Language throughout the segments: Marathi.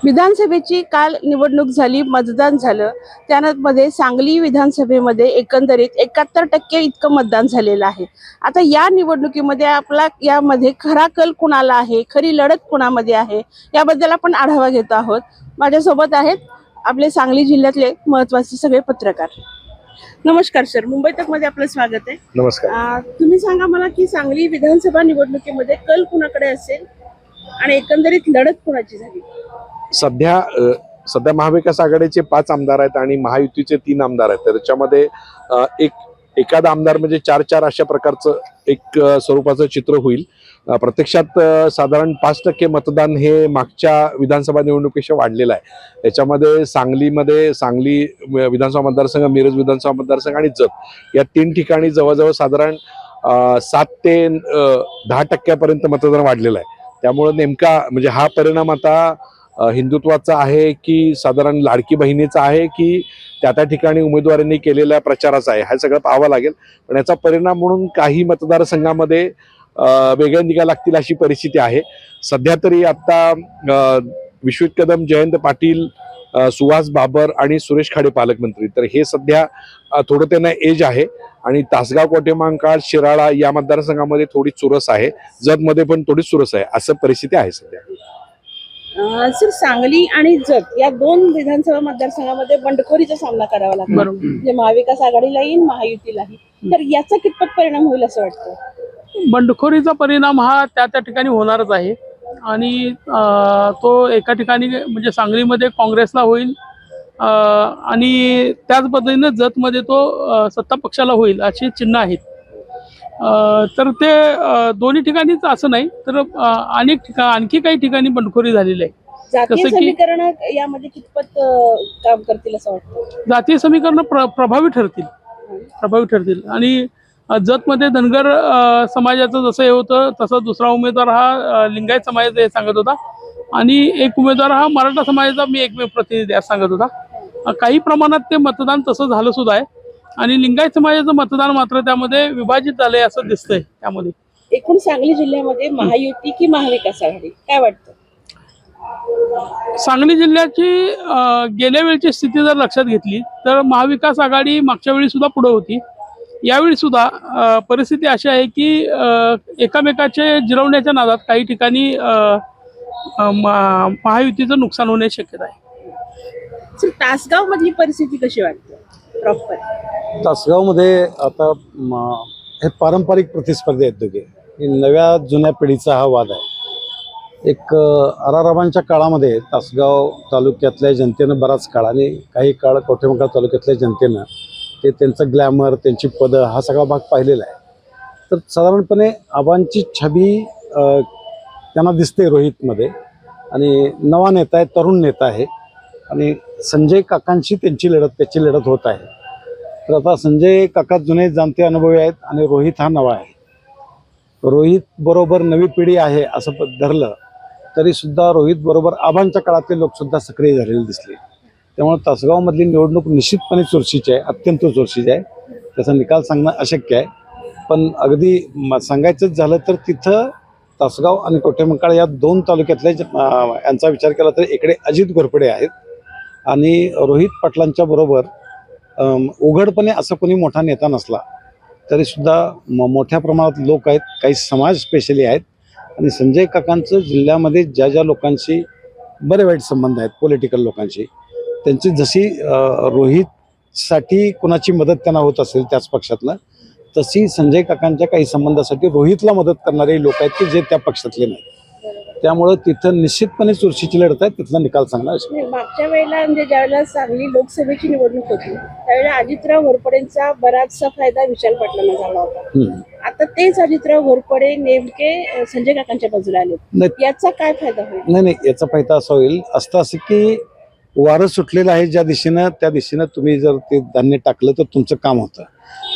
विधानसभेची काल निवडणूक झाली, मतदान झालं. त्यामध्ये सांगली विधानसभेमध्ये एकंदरीत 71% इतकं मतदान झालेलं आहे. आता या निवडणुकीमध्ये आपला यामध्ये खरा कल कुणाला आहे, खरी लढत कुणामध्ये आहे, याबद्दल आपण आढावा घेतो आहोत. माझ्यासोबत आहेत आपले सांगली जिल्ह्यातले महत्त्वाचे सगळे पत्रकार. नमस्कार सर, मुंबई तक मध्ये आपलं स्वागत आहे. नमस्कार. तुम्ही सांगा मला की सांगली विधानसभा निवडणुकीमध्ये कल कुणाकडे असेल आणि एकंदरीत लढत कुणाची झाली? सध्या महाविकास आघाडीचे 5 आमदार आहेत आणि महायुतीचे 3 आमदार आहेत. तर त्याच्यामध्ये एखादा आमदार म्हणजे 4-4 अशा प्रकारचं एक स्वरूपाचं चित्र होईल. प्रत्यक्षात साधारण 5% मतदान हे मागच्या विधानसभा निवडणुकीशी वाढलेलं आहे. याच्यामध्ये सांगली विधानसभा मतदारसंघ, मिरज विधानसभा मतदारसंघ आणि जत या 3 ठिकाणी जवळजवळ साधारण 7 ते 10% मतदान वाढलेलं आहे. त्यामुळे नेमका म्हणजे हा परिणाम आता हिंदुत्वाचा आहे की साधारण लाडकी बहिणीचा आहे की त्या ठिकाणी उमेदवारांनी केलेल्या प्रचाराचा आहे, हा सगळं पाहावं लागेल. पण याचा परिणाम म्हणून काही मतदारसंघामध्ये वेगळे निकाल लागतील अशी परिस्थिती आहे. सध्या तरी आता विश्वजित कदम, जयंत पाटील, सुहास बाबर आणि सुरेश खाडे पालकमंत्री, तर हे सध्या थोडं त्यांना एज आहे. आणि तासगाव, कोटेमंकाळ, शिराळा या मतदारसंघामध्ये थोडी चुरस आहे. जतमध्ये पण थोडी चुरस आहे, असं परिस्थिती आहे सध्या. सर, सांगली आणि जत या 2 विधानसभा मतदारसंघामध्ये बंडखोरीचा सामना करावा लागतो, म्हणजे महाविकास आघाडीला येईल, महायुतीला येईल. तर याचा कितपत परिणाम होईल असं वाटतं? बंडखोरीचा परिणाम हा त्या ठिकाणी होणारच आहे. आणि तो एका ठिकाणी म्हणजे सांगलीमध्ये काँग्रेसला होईल आणि त्याच पद्धतीने जतमध्ये तो सत्ता पक्षाला होईल अशी चिन्ह आहेत. तर ते दोन्ही ठिकाणीच असं नाही, तर आणखी काही ठिकाणी बंडखोरी झालेली आहे. जातीय समीकरण यामध्ये कितपत काम करतील असं वाटतं? जातीय समीकरण प्रभावी ठरतील. आणि जतमध्ये धनगर समाजाचं जसं हे होतं तसं दुसरा उमेदवार हा लिंगायत समाजाचा हे सांगत होता आणि एक उमेदवार हा मराठा समाजाचा मी एकमेव प्रतिनिधी असं सांगत होता. काही प्रमाणात ते मतदान तसं झालं सुद्धा आहे आणि लिंगायत समाजाचं मतदान मात्र त्यामध्ये विभाजित झालंय असं दिसतंय. त्यामध्ये एकूण सांगली जिल्ह्यामध्ये महायुती की महाविकास आघाडी काय वाटतं? सांगली जिल्ह्याची गेल्या वेळची स्थिती जर लक्षात घेतली तर महाविकास आघाडी मागच्या वेळी सुद्धा पुढे होती. यावेळी सुद्धा परिस्थिती अशी आहे की एकामेकाचे जिरवण्याच्या नादात काही ठिकाणी महायुतीचं नुकसान होण्याची शक्यता आहे. तासगाव मधली परिस्थिती कशी वाटते प्रॉपर? तासगावमध्ये आता हे पारंपरिक प्रतिस्पर्धी आहेत दोघे. नव्या जुन्या पिढीचा हा वाद आहे. एक आरारामांच्या काळामध्ये तासगाव तालुक्यातल्या जनतेनं बराच काळ आणि काही काळ कोटेमंकाळ तालुक्यातल्या जनतेनं ते त्यांचं ग्लॅमर, त्यांची पदं हा सगळा भाग पाहिलेला आहे. तर साधारणपणे आबांची छबी त्यांना दिसते रोहितमध्ये आणि नवा नेता आहे, तरुण नेता आहे आणि संजय काकांशी त्याची लढत होत आहे. तर आता संजय काका जुने जाणते अनुभवी आहेत आणि रोहित हा नवा आहे. रोहित बरोबर नवी पिढी आहे असं धरलं तरी सुद्धा रोहित बरोबर आबांच्या काळातले लोकसुद्धा सक्रिय झालेले दिसले. त्यामुळे तासगावमधली निवडणूक निश्चितपणे चुरशीची आहे, अत्यंत चुरशीची आहे. त्याचा निकाल सांगणं अशक्य आहे. पण अगदी सांगायचंच झालं तर तिथं तासगाव आणि कोटेमंकाळ या 2 तालुक्यातल्या यांचा विचार केला तर इकडे अजित घोरपडे आहेत आणि रोहित पाटलांच्या बरोबर उघडपणे असं कोणी मोठा नेता नसला तरीसुद्धा मोठ्या प्रमाणात लोक आहेत, काही समाज स्पेशली आहेत. आणि संजय काकांचं जिल्ह्यामध्ये ज्या लोकांशी बरे वाईट संबंध आहेत, पॉलिटिकल लोकांशी, त्यांची जशी रोहितसाठी कोणाची मदत त्यांना होत असेल त्याच पक्षातलं, तशी संजय काकांच्या काही संबंधासाठी रोहितला मदत करणारे लोक आहेत की जे त्या पक्षातले नाहीत. त्यामुळं तिथं निश्चितपणे चुरशीची लढत आहे. तिथला निकाल सांगणार. मागच्या वेळेला म्हणजे ज्यावेळेला सांगली लोकसभेची निवडणूक होती त्यावेळेला अजितराव घोरपडेंचा बराचसा फायदा विशाल पाटलांना झाला होता. आता तेच अजितराव घोरपडे नेमके संजय काकांच्या बाजूला आले, याचा काय फायदा होईल? नाही, याचा फायदा असा होईल असं की वारं सुटलेलं आहे ज्या दिशेनं, त्या दिशेनं तुम्ही जर ते धान्य टाकलं तर तुमचं काम होतं.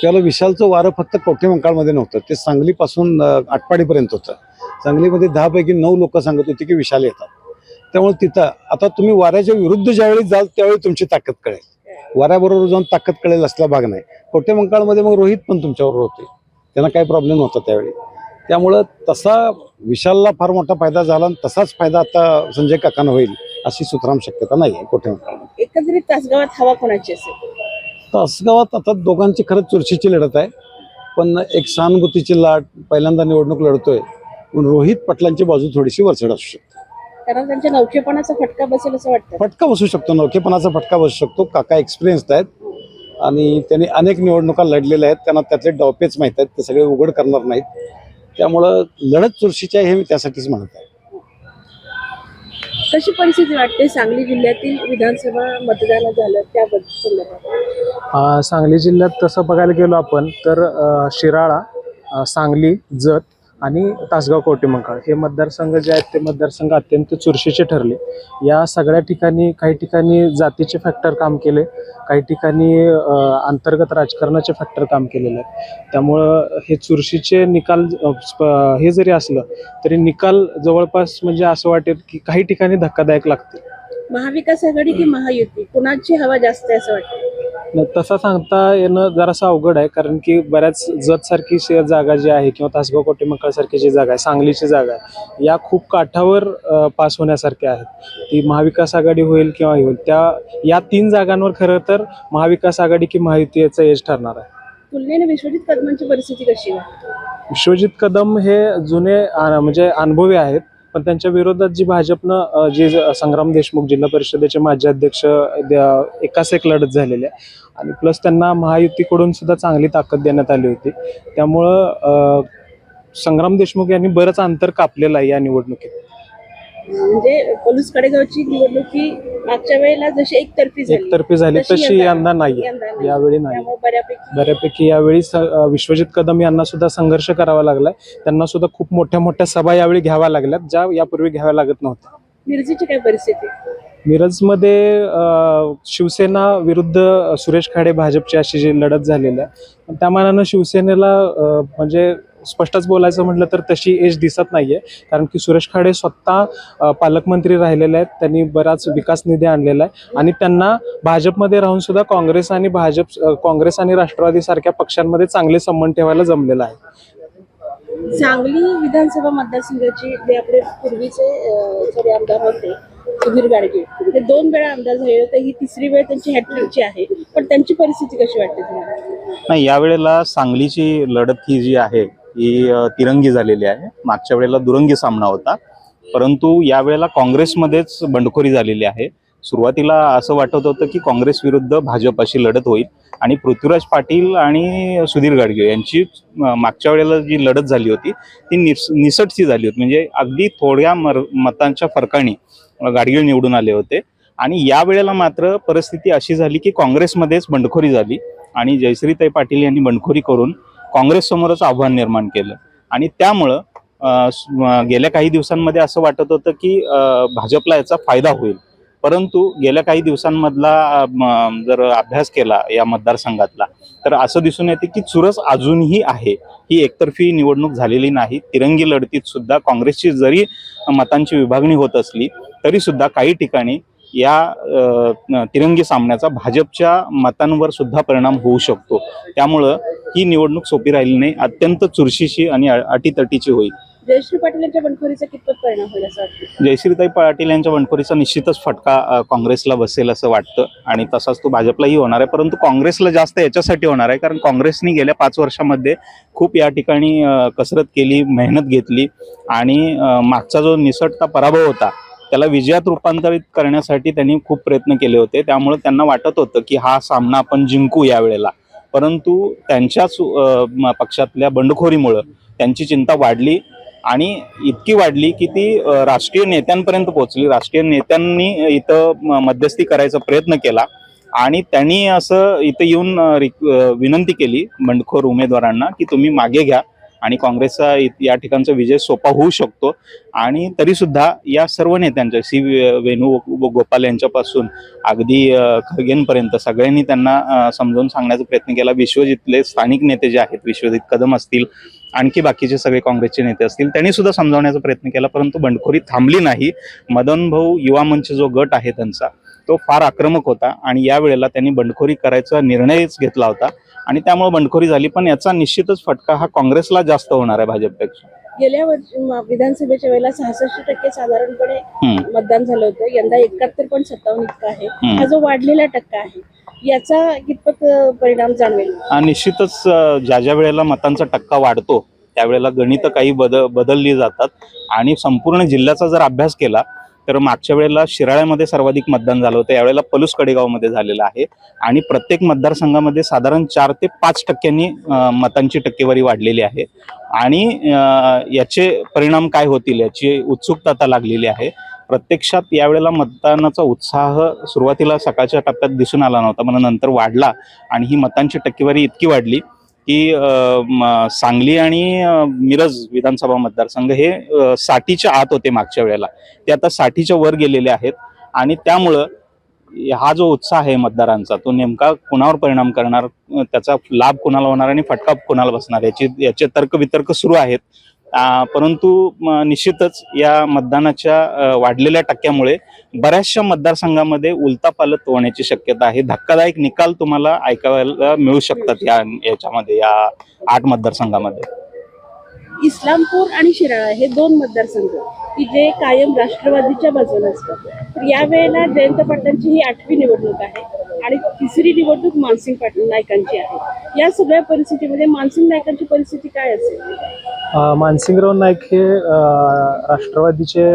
त्यावेळेला विशालचं वारं फक्त कोटेमंकाळमध्ये नव्हतं, ते सांगलीपासून आटपाडीपर्यंत होतं. सांगलीमध्ये 10 पैकी 9 लोक सांगत होती की विशाल येतात. त्यामुळे तिथं आता तुम्ही वाऱ्याच्या विरुद्ध ज्यावेळी जाल त्यावेळी तुमची ताकद कळेल. वाऱ्याबरोबर जाऊन ताकद कळेल असला भाग नाही. कोटेमंकाळमध्ये मग रोहित पण तुमच्याबरोबर होते, त्यांना काही प्रॉब्लेम नव्हता त्यावेळी. त्यामुळं तसा विशालला फार मोठा फायदा झाला आणि तसाच फायदा आता संजय काकांना होईल अशी सुतराम शक्यता नाही आहे कुठे. एकंदरीत तासगावात हवा कोणाची असेल? तासगावात आता दोघांची खरंच चुरशीची लढत आहे, पण एक सहानुभूतीची लाट पहिल्यांदा निवडणूक लढतोय, पण रोहित पाटलांची बाजू थोडीशी वरचढ असू शकते. कारण त्यांच्या नौकेपणाचा फटका बसेल असं वाटतं. फटका बसू शकतो, नौकेपणाचा फटका बसू शकतो. काका एक्सपिरियन्स्ड आहेत आणि त्यांनी अनेक निवडणुका लढलेल्या आहेत, त्यांना त्यातले डावपेच माहीत आहेत, ते सगळे उघड करणार नाहीत. त्यामुळं लढत चुरशीची आहे हे मी त्यासाठीच म्हणत आहे. कशी परिस्थिती वाटते सांगली जिल्ह्यातील विधानसभा मतदान झालं त्याबद्दल संदर्भात? सांगली जिल्ह्यात तसं बघायला गेलो आपण तर शिराळा, सांगली, जत आणि तासगाव कवठेमंकाळ हे मतदारसंघ जे आहेत ते मतदारसंघ अत्यंत चुरशीचे ठरले. या सगळ्या ठिकाणी काही ठिकाणी जातीचे फॅक्टर काम केले, काही ठिकाणी अंतर्गत राजकारणाचे फॅक्टर काम केलेले आहेत. त्यामुळं हे चुरशीचे निकाल हे जरी असलं तरी निकाल जवळपास म्हणजे असं वाटेल की काही ठिकाणी धक्कादायक लागतील. महाविकास आघाडी की महायुती कोणाची हवा जास्त आहे असं वाटतं? तसं सांगता येणं जरासं अवघड आहे, कारण की बऱ्याच जतसारखी जागा जी आहे किंवा तासगाव कवठेमंकाळसारखी जी जागा आहे, सांगलीची जागा आहे, या खूप काठावर पास होण्यासारख्या आहेत. ती महाविकास आघाडी होईल किंवा होईल, या 3 जागांवर खरं तर महाविकास आघाडी की महायुती याचा एज ठरणार आहे. तुलनेने विश्वजित कदमांची परिस्थिती कशी आहे? विश्वजित कदम हे जुने म्हणजे अनुभवी आहेत, पण त्यांच्या विरोधात जी भाजपनं जे संग्राम देशमुख जिल्हा परिषदेचे माजी अध्यक्ष एकास एक लढत झालेली आहे आणि प्लस त्यांना महायुतीकडून सुद्धा चांगली ताकद देण्यात आली होती. त्यामुळं संग्राम देशमुख यांनी बरंच अंतर कापलेलं आहे या निवडणुकीत. म्हणजे पलूस कडेगावची निवडणुकी मागच्या वेळेला जशी एकतर्फी झाली तशी यंदा नाहीये, यावेळी नाही. बऱ्यापैकी यावेळी विश्वजित कदम यांना सुद्धा संघर्ष करावा लागलाय. त्यांना सुद्धा खूप मोठ्या मोठ्या सभा यावेळी घ्याव्या लागल्यात, ज्या यापूर्वी घ्याव्या लागत नव्हत्या. मिरजीची काय परिस्थिती? मिरजमध्ये शिवसेना विरुद्ध सुरेश खाडे भाजपची अशी जी लढत झालेली आहे, त्या मानानं शिवसेनेला म्हणजे स्पष्टच बोलायचं म्हटलं तर तशी एज दिसत नाहीये, कारण की सुरेश खाडे स्वतः पालकमंत्री राहिलेले आहेत, त्यांनी बराच विकास निधी आणलेला आहे आणि त्यांना भाजपमध्ये राहून सुद्धा काँग्रेस आणि राष्ट्रवादी सारख्या पक्षांमध्ये चांगले संबंध ठेवायला जमलेला आहे. सांगली विधानसभा मतदारसंघाचे जे आपले पूर्वीचे आमदार होते सुधीर गाडगे, ते 2 वेळा आमदार झाले, तर ही 3री वेळ त्यांची हॅट्रिकची आहे, पण त्यांची परिस्थिती कशी वाटते तुम्हाला? नाही, यावेळेला सांगलीची लढत ही जी आहे ही तिरंगी झालेली आहे. मागच्या वेळेला दुरंगी सामना होता, परंतु यावेळेला काँग्रेसमध्येच बंडखोरी झालेली आहे. सुरुवातीला असं वाटत होतं की काँग्रेस विरुद्ध भाजप अशी लढत होईल आणि पृथ्वीराज पाटील आणि सुधीर गाडगे यांची मागच्या वेळेला जी लढत झाली होती ती निसटशी झाली होती. म्हणजे अगदी थोड्या मतांच्या फरकाने गाडगे निवडून आले होते आणि यावेळेला मात्र परिस्थिती अशी झाली की काँग्रेसमध्येच बंडखोरी झाली आणि जयश्रीताई पाटील यांनी बंडखोरी करून काँग्रेस समोरच आव्हान निर्माण केलं आणि त्यामुळं गेल्या काही दिवसांमध्ये असं वाटत होतं की भाजपला याचा फायदा होईल. परंतु गेल्या काही दिवसांमधला जर अभ्यास केला या मतदारसंघातला तर असं दिसून येते की चुरस अजूनही आहे. ही एकतर्फी निवडणूक झालेली नाही. तिरंगी लढतीत सुद्धा काँग्रेसची जरी मतांची विभागणी होत असली तरी सुद्धा काही ठिकाणी या तिरंगी सामन्याचा भाजपच्या मतांवर सुद्धा परिणाम होऊ शकतो. त्यामुळं ही निवडणूक सोपी राहिली नाही, अत्यंत चुरशीची आणि अटीतटीची होईल. जयश्री पाटील यांच्या बंडखोरीचा कितपत परिणाम होईल असं वाटतं? जयश्रीताई पाटील यांच्या बंडखोरीचा निश्चितच फटका काँग्रेसला बसेल असं वाटतं आणि तसाच तो भाजपलाही होणार आहे. परंतु काँग्रेसला जास्त याच्यासाठी होणार आहे कारण काँग्रेसने गेल्या 5 वर्षामध्ये खूप या ठिकाणी कसरत केली, मेहनत घेतली आणि मागचा जो निसटता पराभव होता त्याला विजयात रूपांतरित करण्यासाठी त्यांनी खूप प्रयत्न केले होते. त्यामुळे त्यांना वाटत होतं की हा सामना आपण जिंकू यावेळेला. परंतु त्यांच्याच पक्षातल्या बंडखोरीमुळं त्यांची चिंता वाढली आणि इतकी वाढली की ती राष्ट्रीय नेत्यांपर्यंत पोहोचली. राष्ट्रीय नेत्यांनी इथं मध्यस्थी करायचा प्रयत्न केला आणि त्यांनी असं इथं येऊन विनंती केली बंडखोर उमेदवारांना की तुम्ही मागे घ्या आणि काँग्रेसचा या ठिकाणचा विजय सोपा होऊ शकतो. आणि तरी सुद्धा या सर्व नेत्यांच्या वेणुगोपाल यांच्यापासून अगदी खरगेंपर्यंत सगळ्यांनी त्यांना समजावून सांगण्याचा प्रयत्न केला. विश्वजितले स्थानिक नेते जे आहेत, विश्वजित कदम असतील, आणखी बाकीचे सगळे काँग्रेसचे नेते असतील, त्यांनी सुद्धा समजावण्याचा प्रयत्न केला, परंतु बंडखोरी थांबली नाही. मदन भाऊ युवा मंच जो गट आहे त्यांचा तो फार आक्रमक होता आणि यावेळेला त्यांनी बंडखोरी करायचा निर्णयच घेतला होता आणि त्यामुळे बंडखोरी झाली. पण याचा निश्चितच फटका हा काँग्रेसला जास्त होणार आहे भाजपपेक्षा. गेल्या वर्षी विधानसभेच्या वेळेला 66% साधारणपणे हम्म. मतदान झालं होतं. यंदा 71.57 इतका आहे. हम्म. हा जो वाढलेला टक्का आहे याचा कितपत परिणाम जाणवेल? निश्चितच ज्या ज्या वेळेला मतांचा टक्का वाढतो त्यावेळेला गणितं काही बदलली जातात आणि संपूर्ण जिल्ह्याचा जर अभ्यास केला तर मागच्या वेळेला शिराळ्यामध्ये सर्वाधिक मतदान झालं होतं, यावेळेला पलूस कडेगावमध्ये झालेलं आहे आणि प्रत्येक मतदारसंघामध्ये साधारण 4 ते 5% मतांची टक्केवारी वाढलेली आहे आणि याचे परिणाम काय होतील याची उत्सुकता आता लागलेली आहे. प्रत्यक्षात यावेळेला मतदानाचा उत्साह सुरुवातीला सकाळच्या टप्प्यात दिसून आला नव्हता, पण नंतर वाढला आणि ही मतांची टक्केवारी इतकी वाढली की सांगली आणि मिरज विधानसभा मतदारसंघ हे 60च्या आत होते मागच्या वेळेला, ते आता 60च्या वर गेलेले आहेत आणि त्यामुळं हा जो उत्साह आहे मतदारांचा तो नेमका कुणावर परिणाम करणार, त्याचा लाभ कुणाला होणार आणि फटका कुणाला बसणार याचे तर्कवितर्क सुरू आहेत. परंतु निश्चितच या मतदानाच्या वाढलेल्या टक्क्यामुळे बऱ्याचशा मतदारसंघामध्ये उलथापालथ होण्याची शक्यता आहे. धक्कादायक निकाल तुम्हाला ऐकायला मिळू शकतात याच्यामध्ये या 8 मतदारसंघामध्ये. इस्लामपूर आणि शिराळा हे 2 मतदारसंघ की जे कायम राष्ट्रवादीच्या बाजूने असतात. तर यावेळेला जयंत पाटलांची ही 8वी निवडणूक आहे आणि 3री निवडणूक मानसिंग पाटील नायकांची आहे. या सगळ्या परिस्थितीमध्ये मानसिंग नायकांची परिस्थिती काय असेल? मानसिंगराव नाईक हे राष्ट्रवादीचे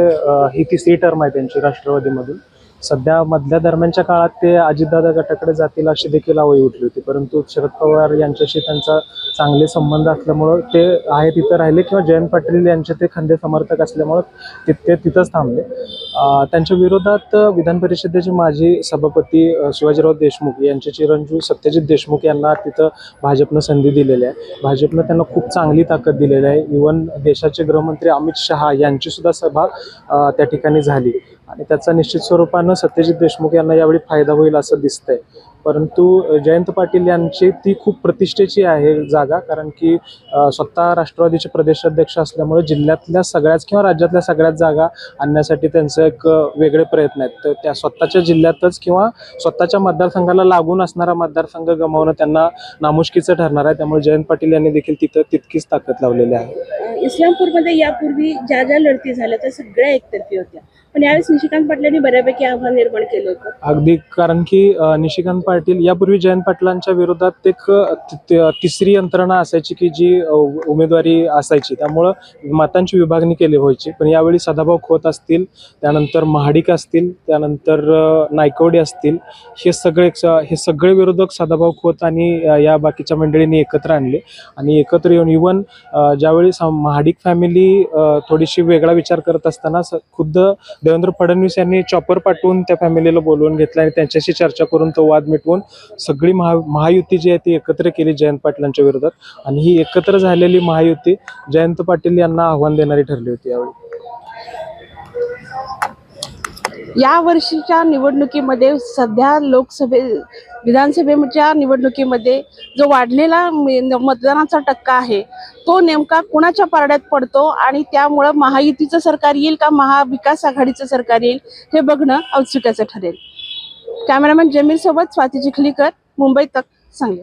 ही 3री टर्म आहे त्यांची राष्ट्रवादीमधून. सध्या मधल्या दरम्यानच्या काळात ते अजितदादा गटाकडे जातील अशी देखील आवई उठली होती, परंतु शरद पवार यांच्याशी त्यांचा चांगले संबंध असल्यामुळं ते आहे तिथं राहिले किंवा जयंत पाटील यांचे ते खंदे समर्थक असल्यामुळं ते तिथंच थांबले. त्यांच्या विरोधात विधान परिषदेचे माजी सभापती शिवाजीराव देशमुख यांचे चिरंजीव सत्यजित देशमुख यांना तिथं भाजपनं संधी दिलेली आहे. भाजपनं त्यांना खूप चांगली ताकद दिलेली आहे. इव्हन देशाचे गृहमंत्री अमित शहा यांची सुद्धा सभा त्या ठिकाणी झाली आणि त्याचा निश्चित स्वरूपानं सत्यजित देशमुख यांना यावेळी फायदा होईल असं दिसतंय. परंतु जयंत पाटील यांची ती खूप प्रतिष्ठेची आहे जागा, कारण की स्वतः राष्ट्रवादीचे प्रदेशाध्यक्ष असल्यामुळे जिल्ह्यातल्या सगळ्याच किंवा राज्यातल्या सगळ्याच जागा आणण्यासाठी त्यांचं एक वेगळे प्रयत्न आहेत. तर त्या स्वतःच्या जिल्ह्यातच किंवा स्वतःच्या मतदारसंघाला लागून असणारा मतदारसंघ गमावणं त्यांना नामुष्कीचं ठरणार आहे. त्यामुळे जयंत पाटील यांनी देखील तिथं तितकीच ताकद लावलेली आहे. इस्लामपूरमध्ये यापूर्वी ज्या ज्या लढती झाल्या त्या सगळ्या एकतर्फी होत्या, पण यावेळेस निशिकांत पाटलांनी बऱ्यापैकी आव्हान निर्माण केलं होतं. अगदी, कारण की निशिकांत पाटील यापूर्वी जयंत पाटलांच्या विरोधात एक 3री यंत्रणा असायची की जी उमेदवारी असायची, त्यामुळं मतांची विभागणी केली व्हायची. पण यावेळी सदाभाऊ खोत असतील, त्यानंतर महाडिक असतील, त्यानंतर नायकवडे असतील, हे सगळे विरोधक सदाभाऊ खोत आणि या बाकीच्या मंडळींनी एकत्र आणले आणि एकत्र येऊन इव्हन ज्यावेळी महाडिक फॅमिली थोडीशी वेगळा विचार करत असताना खुद्द देवेंद्र फडणवीस यांनी चॉपर पाठवून त्या फॅमिलीला बोलवून घेतलं आणि त्यांच्याशी चर्चा करून तो वाद मिटवून सगळी महायुती जी आहे ती एकत्र केली जयंत पाटलांच्या विरोधात. आणि ही एकत्र झालेली महायुती जयंत पाटील यांना आव्हान देणारी ठरली होती. यावेळी या वर्षीच्या निवडणुकीमध्ये सध्या विधानसभेच्या निवडणुकीमध्ये जो वाढलेला मतदानाचा टक्का आहे तो नेमका कुणाच्या पारड्यात पडतो आणि त्यामुळं महायुतीचं सरकार येईल का महाविकास आघाडीचं सरकार येईल हे बघणं औत्सुक्याचं ठरेल. कॅमेरामॅन जमीर सोबत स्वाती चिखलीकर, मुंबई तक, सांगली.